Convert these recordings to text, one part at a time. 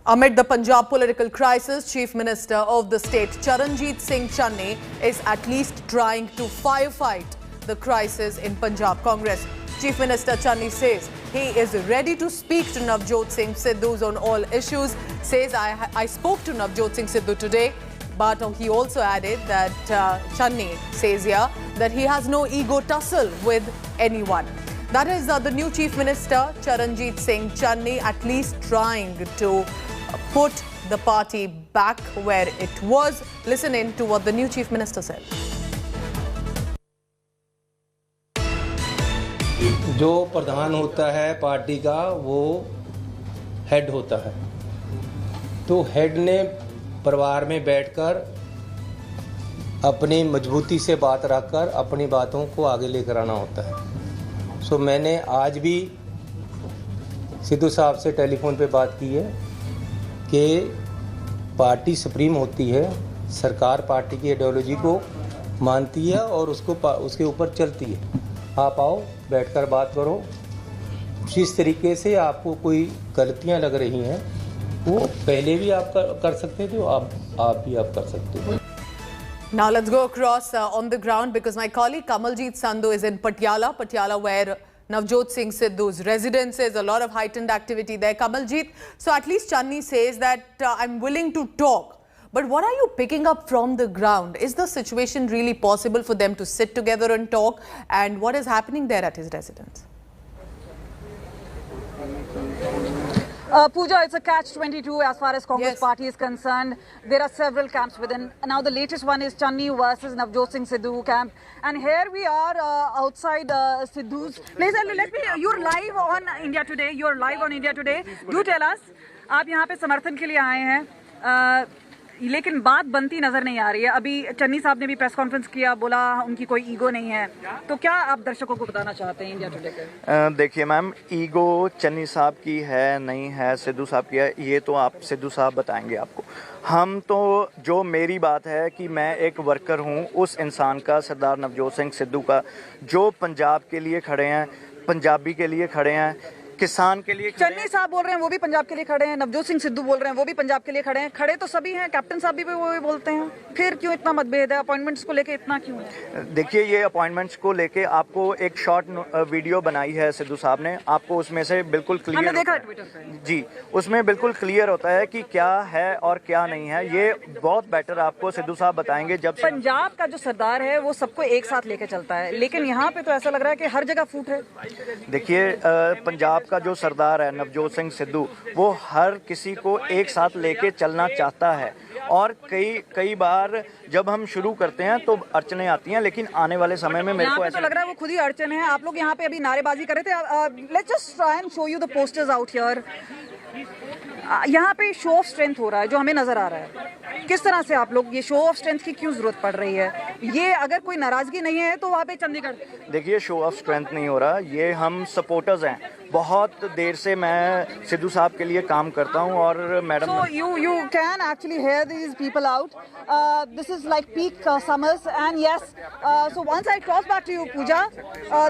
Amid the Punjab political crisis, Chief Minister of the state Charanjit Singh Channi is at least trying to firefight the crisis in Punjab Congress. Chief Minister Channi says he is ready to speak to Navjot Singh Sidhu on all issues. Says I spoke to Navjot Singh Sidhu today, but he also added that Channi says here that he has no ego tussle with anyone. That is the new Chief Minister Charanjit Singh Channi at least trying to put the party back where it was. Listen in to what the new Chief Minister said. जो प्रधान होता है party का वो head होता है, तो head ने परिवार में बैठकर अपनी मजबूती से बात रखकर अपनी बातों को आगे लेकर आना होता है। सो मैंने आज भी सिद्धू साहब से टेलीफोन पे बात की है कि पार्टी सुप्रीम होती है, सरकार पार्टी की आइडियोलॉजी को मानती है और उसके ऊपर चलती है। आप आओ, बैठकर बात करो। जिस तरीके से आपको कोई गलतियां लग रही हैं वो पहले भी आप कर सकते थे, आप भी कर सकते हो। Now let's go across on the ground because my colleague Kamaljeet Sandhu is in Patiala where Navjot Singh Sidhu's residence is. A lot of heightened activity there. Kamaljeet, so at least Channi says that I'm willing to talk. But what are you picking up from the ground? Is the situation really possible for them to sit together and talk? And what is happening there at his residence? Pooja, it's a catch-22 as far as Congress party is concerned. There are several camps within. Now the latest one is Channi versus Navjot Singh Sidhu camp. And here we are outside Sidhu's place. You're live on India Today. You're live on India Today. Do tell us, आप यहाँ पे समर्थन के लिए आए हैं, लेकिन बात बनती नजर नहीं आ रही है। अभी चन्नी साहब ने भी प्रेस कॉन्फ्रेंस किया, बोला उनकी कोई ईगो नहीं है। तो क्या आप दर्शकों को बताना चाहते हैं इंडिया टुडे के? देखिए मैम, ईगो चन्नी साहब की है नहीं है, सिद्धू साहब की है, ये तो आप सिद्धू साहब बताएंगे आपको। हम तो जो मेरी बात है कि मैं एक वर्कर हूँ उस इंसान का, सरदार नवजोत सिंह सिद्धू का, जो पंजाब के लिए खड़े हैं, पंजाबी के लिए खड़े हैं, किसान के लिए। चन्नी साहब बोल रहे हैं वो भी पंजाब के लिए खड़े हैं, नवजोत सिंह सिद्धू बोल रहे हैं वो भी पंजाब के लिए खड़े हैं। खड़े तो सभी हैं, कैप्टन साहब भी वो भी बोलते हैं। फिर क्यों इतना मतभेद है? अपॉइंटमेंट्स को लेके इतना क्यों है? देखिए, ये अपॉइंटमेंट्स को लेके आपको एक शॉर्ट वीडियो बनाई है सिद्धू साहब ने, आपको उसमें से बिल्कुल क्लियर, हमने देखा ट्विटर पे जी, उसमें बिल्कुल क्लियर होता है कि क्या है और क्या नहीं है। ये बहुत बेटर आपको सिद्धू साहब बताएंगे। जब पंजाब का जो सरदार है वो सबको एक साथ लेके चलता है, लेकिन यहाँ पे तो ऐसा लग रहा है कि हर जगह फूट है। देखिए, पंजाब का जो सरदार है नवजोत सिंह सिद्धू, वो हर किसी को एक साथ लेके चलना चाहता है। और कई बार जब हम शुरू करते हैं तो अड़चने आती हैं, लेकिन आने वाले समय में मेरे को ऐसा तो लग रहा है वो खुद ही अड़चन है। आप लोग यहाँ पे अभी नारेबाजी कर रहे थे। Let's just try and show you the posters out here. यहाँ पे शो ऑफ स्ट्रेंथ हो रहा है जो हमें नजर आ रहा है। किस तरह से आप लोग, ये शो ऑफ स्ट्रेंथ की क्यों जरूरत पड़ रही है? ये अगर कोई नाराजगी नहीं है तो वहाँ पे चंडीगढ़, देखिए, शो ऑफ स्ट्रेंथ नहीं हो रहा, ये हम सपोर्टर्स हैं। बहुत देर से मैं सिद्धू साहब के लिए काम करता हूं और madam, so you can actually hear these people out. This is like peak summers, and yes, so once I cross back to you, Pooja,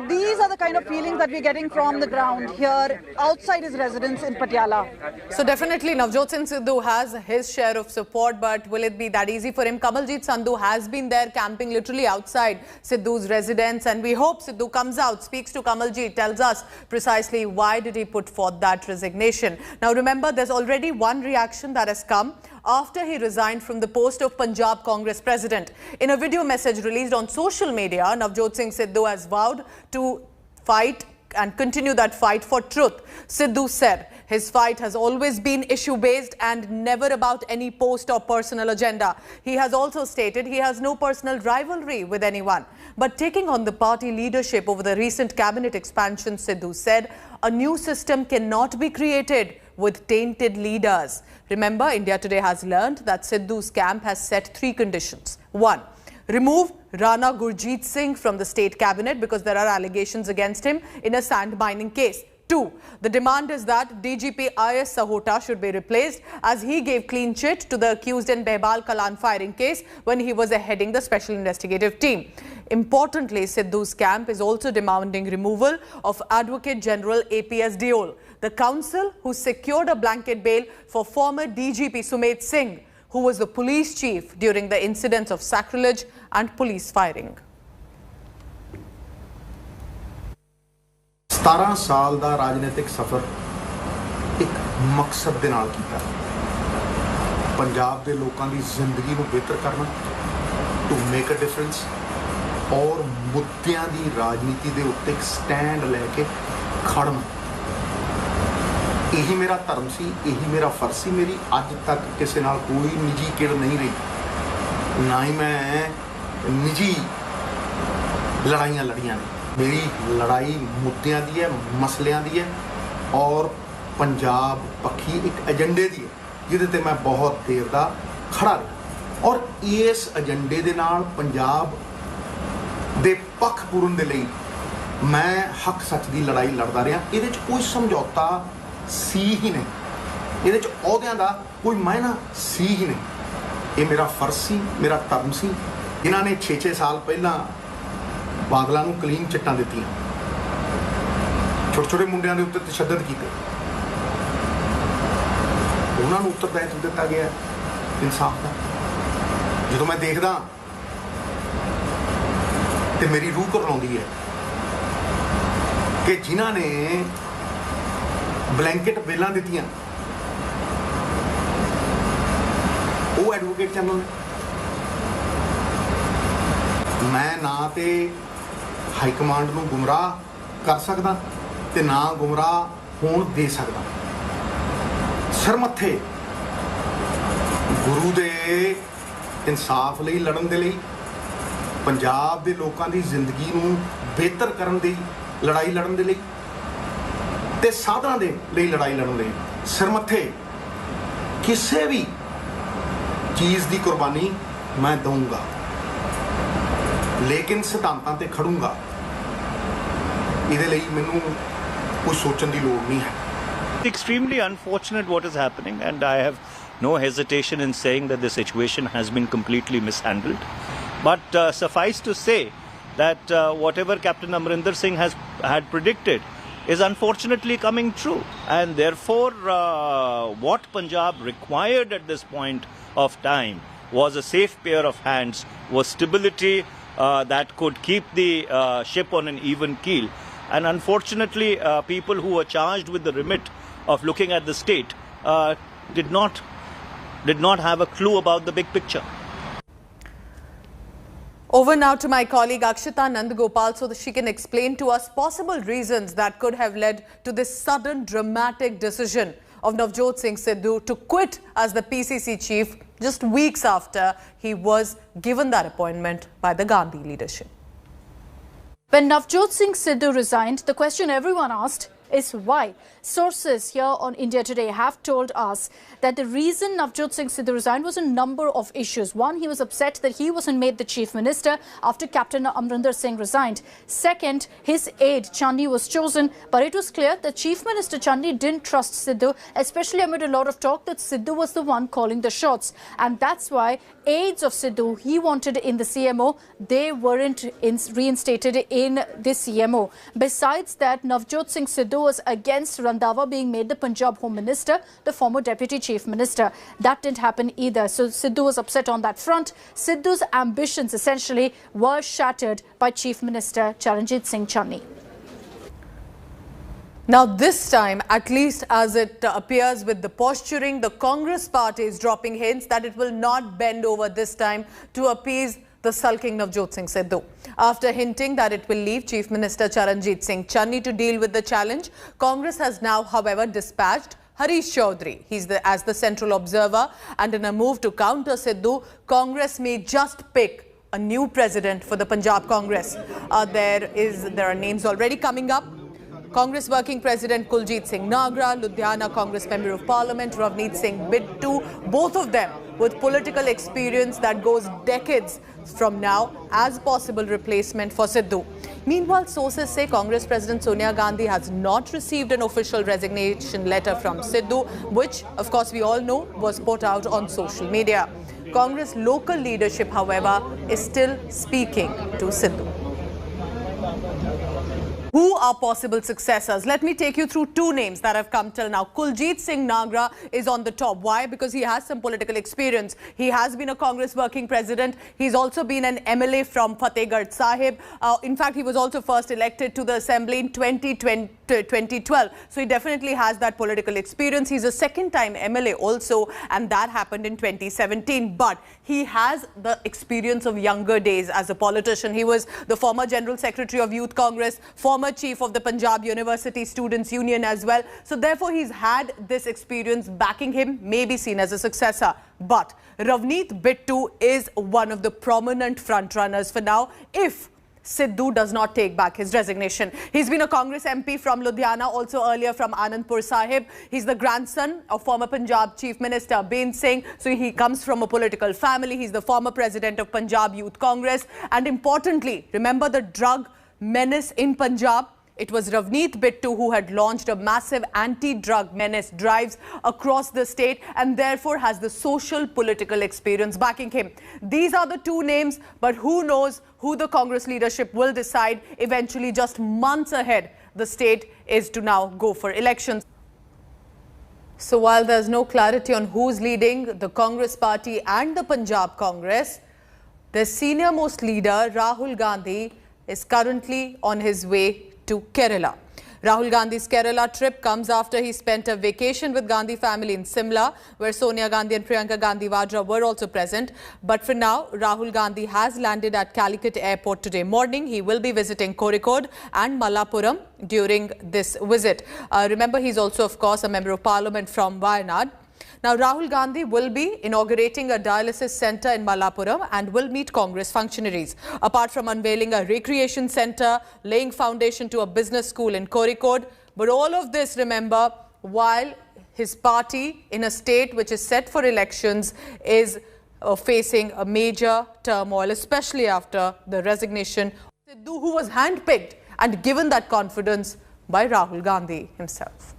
these are the kind of feelings that we're getting from the ground here outside his residence in Patiala. So definitely Navjot Singh Sidhu has his share of support, but will it be that easy for him? Kamaljeet Sandhu has been there camping literally outside Sidhu's residence, and we hope Sidhu comes out, speaks to Kamaljeet, tells us precisely why did he put forth that resignation. Now remember, there's already one reaction that has come after he resigned from the post of Punjab Congress president. In a video message released on social media, Navjot Singh Sidhu has vowed to fight and continue that fight for truth. Sidhu said his fight has always been issue-based and never about any post or personal agenda. He has also stated he has no personal rivalry with anyone. But taking on the party leadership over the recent cabinet expansion, Sidhu said a new system cannot be created with tainted leaders. Remember, India Today has learned that Sidhu's camp has set 3 conditions. 1. Remove Rana Gurjeet Singh from the state cabinet because there are allegations against him in a sand mining case. 2. The demand is that DGP IS Sahota should be replaced as he gave clean chit to the accused in Behbal Kalan firing case when he was heading the special investigative team. Importantly, Sidhu's camp is also demanding removal of Advocate General APS Deol, the counsel who secured a blanket bail for former DGP Sumedh Singh, who was the police chief during the incidents of sacrilege and police firing. 17 ਸਾਲ ਦਾ ਰਾਜਨੀਤਿਕ ਸਫ਼ਰ ਇੱਕ ਮਕਸਦ ਦੇ ਨਾਲ ਕੀਤਾ। ਪੰਜਾਬ ਦੇ ਲੋਕਾਂ ਦੀ ਜ਼ਿੰਦਗੀ ਨੂੰ ਬਿਹਤਰ ਕਰਨਾ, ਟੂ ਮੇਕ ਅ ਡਿਫਰੈਂਸ, ਔਰ ਮੁੱਦਿਆਂ ਦੀ ਰਾਜਨੀਤੀ ਦੇ ਉੱਤੇ ਇੱਕ ਸਟੈਂਡ ਲੈ ਕੇ ਖੜਨਾ। ਇਹੀ ਮੇਰਾ ਧਰਮ ਸੀ, ਇਹੀ ਮੇਰਾ ਫਰਜ਼ ਸੀ। ਮੇਰੀ ਅੱਜ ਤੱਕ ਕਿਸੇ ਨਾਲ ਕੋਈ ਨਿੱਜੀ ਕਿੜ ਨਹੀਂ ਰਹੀ, ਨਾ ਹੀ ਮੈਂ ਨਿੱਜੀ ਲੜਾਈਆਂ ਲੜੀਆਂ ਨੇ। मेरी लड़ाई मुद्दों की है, मसलों की है और पंजाब पक्षी एक एजेंडे की है जिहदे मैं बहुत देर का खड़ा रहा। और इस एजेंडे दे नाल पंजाब दे पक्ष पूरन दे लई मैं हक सच की लड़ाई लड़दा रहा। इहदे च कोई समझौता सी ही नहीं, इहदे च अहुदियां दा कोई मायना सी ही नहीं। ये मेरा फर्ज सी, मेरा धर्म सी। इन्हां ने 6-6 साल पहला बादलों को क्लीन चिट्टां दित्तियां, छोटे छोटे मुंडियां दे उत्ते तशद्दद कीते, उन्हां नूं उत्तरदायित्व दिता गया इंसाफ का। जो मैं देखदा ते मेरी रूह घबराउंदी है कि जिन्हां ने ब्लैंकेट बेलां दित्तियां वो एडवोकेट जनरल ने। मैं ना ते हाई कमांड नूं गुमराह कर सकदा ते ना गुमराह होण दे सकदा। सरमथे गुरु दे इंसाफ लई लड़न दे लई, पंजाब दे लोकां दी जिंदगी नूं बेहतर करन दी लड़ाई लड़न दे लई ते साधना दे लई लड़ाई लड़न लई सरमथे किसी भी चीज़ दी कुर्बानी मैं दूंगा, लेकिन सिद्धांतां ते खड़ूंगा। इहदे लई मैनूं कुछ सोचण दी लोड़ नहीं है। Extremely unfortunate what is happening, and I have no hesitation in saying that the situation has been completely mishandled. But suffice to say that whatever Captain Amarinder Singh had predicted is unfortunately coming true, and therefore what Punjab required at this point of time was a safe pair of hands, was stability that could keep the ship on an even keel. And unfortunately, people who were charged with the remit of looking at the state did not have a clue about the big picture. Over now to my colleague Akshita Nandgopal so that she can explain to us possible reasons that could have led to this sudden dramatic decision of Navjot Singh Sidhu to quit as the PCC chief just weeks after he was given that appointment by the Gandhi leadership. When Navjot Singh Sidhu resigned, the question everyone asked is why. Sources here on India Today have told us that the reason Navjot Singh Sidhu resigned was a number of issues. One, he was upset that he wasn't made the chief minister after Captain Amarinder Singh resigned. Second, his aide Channi was chosen, but it was clear that Chief Minister Channi didn't trust Sidhu, especially amid a lot of talk that Sidhu was the one calling the shots. And that's why aides of Sidhu he wanted in the CMO, they weren't reinstated in the CMO. Besides that, Navjot Singh Sidhu was against Randhawa being made the Punjab Home Minister, the former Deputy Chief Minister. That didn't happen either. So Sidhu was upset on that front. Sidhu's ambitions essentially were shattered by Chief Minister Charanjit Singh Channi. Now this time, at least as it appears with the posturing, the Congress party is dropping hints that it will not bend over this time to appease the sulking Navjot Singh Sidhu. After hinting that it will leave Chief Minister Charanjit Singh Channi to deal with the challenge, Congress has now, however, dispatched Harish Chaudhary. He's as the central observer, and in a move to counter Sidhu, Congress may just pick a new president for the Punjab Congress. There are names already coming up. Congress Working President Kuljit Singh Nagra, Ludhiana Congress Member of Parliament Ravneet Singh Bittu, both of them with political experience that goes decades from now as possible replacement for Sidhu. Meanwhile, sources say Congress President Sonia Gandhi has not received an official resignation letter from Sidhu, which of course we all know was put out on social media. Congress local leadership, however, is still speaking to Sidhu. Who are possible successors? Let me take you through two names that have come till now. Charanjit Singh Nagra is on the top. Why? Because he has some political experience. He has been a Congress working president. He's also been an MLA from Fatehgarh Sahib. In fact, he was also first elected to the assembly in 2012. So he definitely has that political experience. He's a second-time MLA also, and that happened in 2017. But he has the experience of younger days as a politician. He was the former General Secretary of Youth Congress, former chief of the Punjab University Students' Union as well. So therefore, he's had this experience backing him, may be seen as a successor. But Ravneet Bittu is one of the prominent frontrunners for now, if Sidhu does not take back his resignation. He's been a Congress MP from Ludhiana, also earlier from Anandpur Sahib. He's the grandson of former Punjab Chief Minister Ben Singh. So he comes from a political family. He's the former president of Punjab Youth Congress. And importantly, remember the drug menace in Punjab? It was Ravneet Bittu who had launched a massive anti-drug menace drives across the state and therefore has the social political experience backing him. These are the two names, but who knows who the Congress leadership will decide eventually. Just months ahead, the state is to now go for elections. So while there's no clarity on who's leading the Congress party and the Punjab Congress, the senior most leader, Rahul Gandhi, is currently on his way to Kerala. Rahul Gandhi's Kerala trip comes after he spent a vacation with Gandhi family in Simla, where Sonia Gandhi and Priyanka Gandhi Vadra were also present. But for now, Rahul Gandhi has landed at Calicut Airport today morning. He will be visiting Kozhikode and Malappuram during this visit. Remember, he's also, of course, a member of parliament from Wayanad. Now, Rahul Gandhi will be inaugurating a dialysis centre in Malappuram and will meet Congress functionaries. Apart from unveiling a recreation centre, laying foundation to a business school in Kozhikode. But all of this, remember, while his party in a state which is set for elections is facing a major turmoil, especially after the resignation of Sidhu, who was handpicked and given that confidence by Rahul Gandhi himself.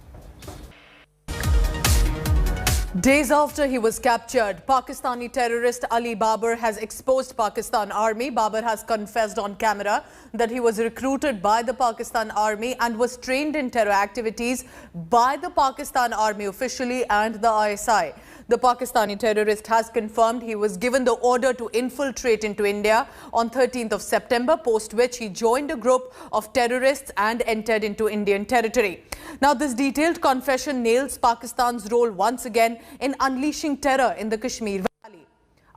Days after he was captured, Pakistani terrorist Ali Babar has exposed Pakistan Army. Babar has confessed on camera that he was recruited by the Pakistan Army and was trained in terror activities by the Pakistan Army officially and the ISI. The Pakistani terrorist has confirmed he was given the order to infiltrate into India on 13th of September, post which he joined a group of terrorists and entered into Indian territory. Now, this detailed confession nails Pakistan's role once again in unleashing terror in the Kashmir Valley.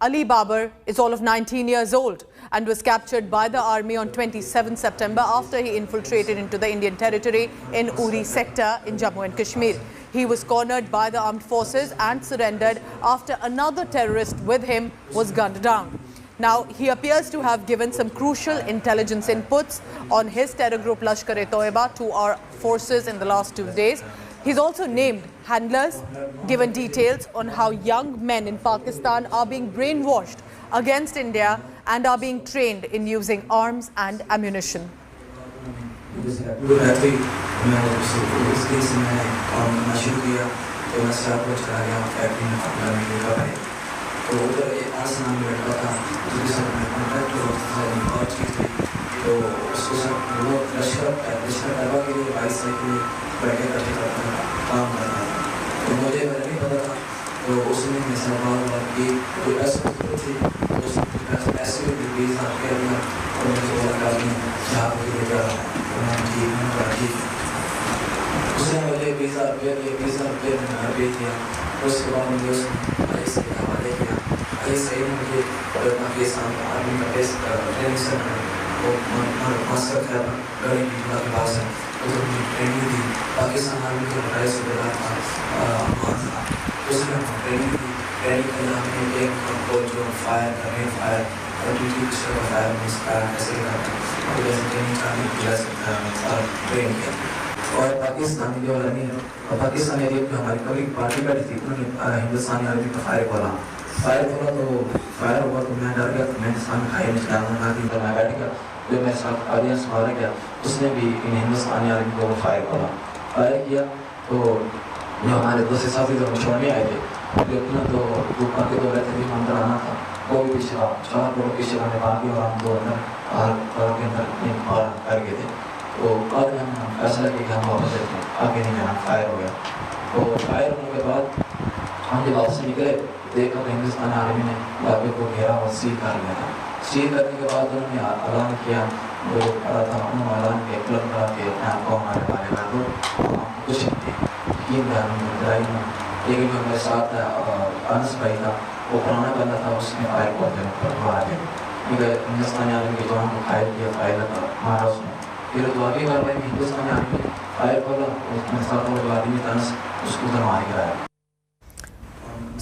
Ali Babar is all of 19 years old and was captured by the army on 27 September after he infiltrated into the Indian territory in Uri sector in Jammu and Kashmir. He was cornered by the armed forces and surrendered after another terrorist with him was gunned down. Now, he appears to have given some crucial intelligence inputs on his terror group Lashkar-e-Toiba to our forces in the last 2 days. He's also named handlers, given details on how young men in Pakistan are being brainwashed against India and are being trained in using arms and ammunition. तो उधर आसमान में बैठा था जिसके साथ मैं contact और चीज़ थी तो उसके साथ वो लश्कर तैयबा के लिए 22 साल के लिए बैठे करते करता था काम करता था तो मुझे पहले नहीं पता था तो उसने मेरे साथ बात हुआ कि कोई ऐसा थी तो ऐसे भी आपके अंदर और मुझे बोला कि जहाँ पर लेकर ठीक उसने मुझे 20,000 रुपये मैंने घर भेज दिया उसके बाद मुझे उसने हवाले किया सही मुझे पाकिस्तान आर्मी का टेस्ट ट्रेनिंग सेंटर वो मास्टर था गरीब बीमा के पास है उधर मुझे ट्रेनिंग दी पाकिस्तान आर्मी के 28 सूबेदार था उसने ट्रेनिंग दी ट्रेनिंग के नाम में एक हमको जो फायर करने फायर फायर में कैसे करना और जैसे ट्रेनिंग करने किया ट्रेन किया और पाकिस्तानी जो आर्मी है और पाकिस्तानी एरिया में हमारी कभी पार्टी बैठी थी उन्होंने हिंदुस्तानी आर्मी का फायर खोला तो फायर हुआ तो मैं डर गया तो मैंने सामने खाई नहीं डालना थी तो मैं बैठ गया जो मेरे साथ ऑडियंस मारा गया उसने भी इन हिंदुस्तानी आर्मी को फायर खोला फायर किया तो जो हमारे दूसरे साथी जो छोड़ने आए थे लेकिन तो दुकान के 2 भी अंदर आना था, वो भी पिछला 4 लोग पीछे वाले बाकी और हम 2 अंदर घर के अंदर बाहर कर गए थे। तो बाद में हम फैसला किया कि हम वापस चलते हैं, आगे नहीं जाना। फायर हो गया। तो फायर होने के बाद हम जब वापस निकले देखा तो हिंदुस्तान आर्मी ने बाबे को घेरा और सील कर लिया था। सील करने के बाद उन्होंने ऐलान किया, वो पड़ा था उन्होंने ऐलान किया क्लब करा के अपने आप को हमारे बारे में तो कुछ यकीन लड़ाई में। लेकिन जो मेरे साथ अनस भाई था, वो पुराना बंदा था, उसने फायर को आ गया क्योंकि हिंदुस्तानी आर्मी के जवान को फायर किया, फायर मारा उसने। फिर तो अभी बार में हिंदुस्तानी आर्मी फायर बोला, उसमें साथ वो आदमी था अनस, उसको उधर मार गिराया।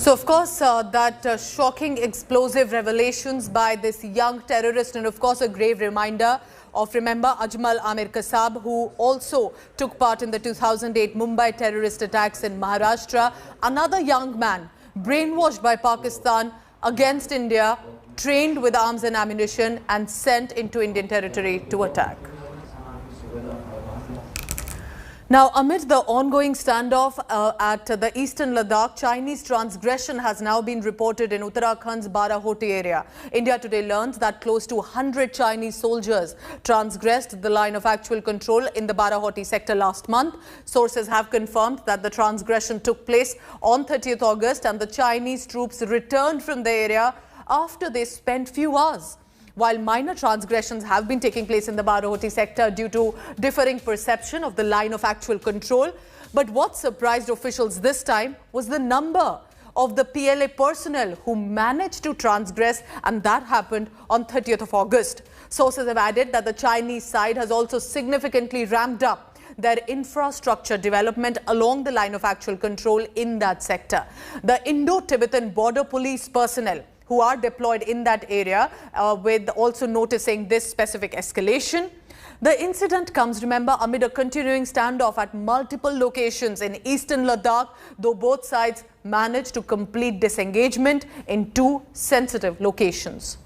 So, of course, that shocking explosive revelations by this young terrorist, and of course a grave reminder of, remember, Ajmal Amir Kasab, who also took part in the 2008 Mumbai terrorist attacks in Maharashtra. Another young man brainwashed by Pakistan against India, trained with arms and ammunition and sent into Indian territory to attack. Now, amid the ongoing standoff at the eastern Ladakh, Chinese transgression has now been reported in Uttarakhand's Barahoti area. India today learns that close to 100 Chinese soldiers transgressed the line of actual control in the Barahoti sector last month. Sources have confirmed that the transgression took place on 30th August and the Chinese troops returned from the area after they spent few hours. While minor transgressions have been taking place in the Barahoti sector due to differing perception of the line of actual control, but what surprised officials this time was the number of the PLA personnel who managed to transgress, and that happened on 30th of August. Sources have added that the Chinese side has also significantly ramped up their infrastructure development along the line of actual control in that sector. The Indo-Tibetan border police personnel who are deployed in that area with also noticing this specific escalation. The incident comes, remember, amid a continuing standoff at multiple locations in eastern Ladakh, though both sides managed to complete disengagement in 2 sensitive locations.